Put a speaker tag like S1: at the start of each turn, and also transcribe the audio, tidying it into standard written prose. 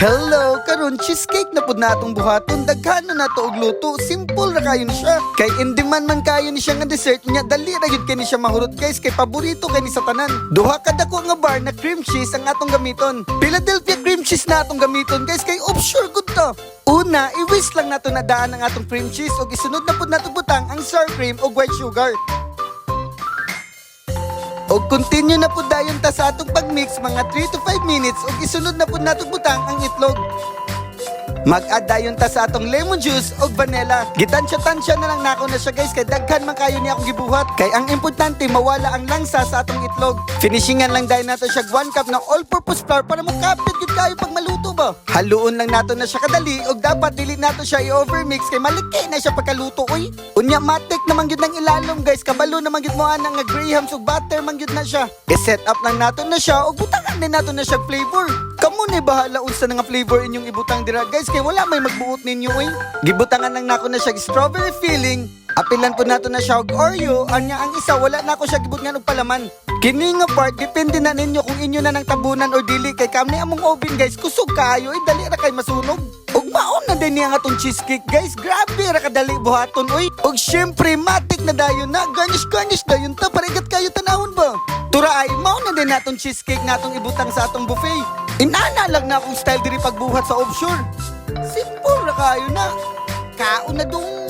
S1: Hello, karon cheesecake na pud natong buhaton. Daghan na nato og luto. Simple ra kayo ni siya. Kay in demand man kayo ni siya nga dessert nya, dali ra gyud kay ni siya mahurot guys, kay paborito kay ni sa tanan. Duha ka dako nga bar na cream cheese ang atong gamiton. Philadelphia cream cheese na atong gamiton guys, kay sure good to. Una, i-whisk lang nato na daan ang atong cream cheese ug isunod na pud nato butang ang sour cream ug white sugar. Og continue na po dayon ta sa atong pagmix mga 3 to 5 minutes ug isunod na po nato butang ang itlog. Mag-add dayon ta sa atong lemon juice ug vanilla. Gitansya-tansya na lang nako na siya guys, kay daghan man kayo ni akong gibuhat. Kay ang importante mawala ang langsa sa atong itlog. Finishingan lang dayon nato siya 1 cup ng all-purpose flour para mukapit gid kayo pag maluto ba. Haluon lang nato na siya kadali ug dapat dili nato siya i-overmix kay maliki na siya pagkaluto oy. Unya matik naman gyud ang ilalom guys, kabalo naman gyud mo ana nga grahams ug butter man gyud na siya. I-set up lang nato na siya ug butangan din nato na siya flavor. Kamo ni bahala unsa nga flavor inyong ibutang dira guys, kay wala may magbuot ninyo oy. Gibutangan lang nako na siya strawberry filling. Apilan po nato na siya og Oreo, anya ang isa wala nako siya gibutangan og palaman. Kini nga part depende na ninyo kung inyo na nang tabunan or dili, kay kami among oven guys kusog kaayo dali ra kay masunog. Og maon na din niya nga tong cheesecake guys, grabe ra kadali buhaton oy. Og syempre matik na dayon na, garnish dayon ta para igat kayo tanawon ba. Tura ay mao na din natong cheesecake natong ibutang sa atong buffet. Inana lang na akong style diri pagbuhat sa offshore. Simple ra kayo na. Kaon na dong.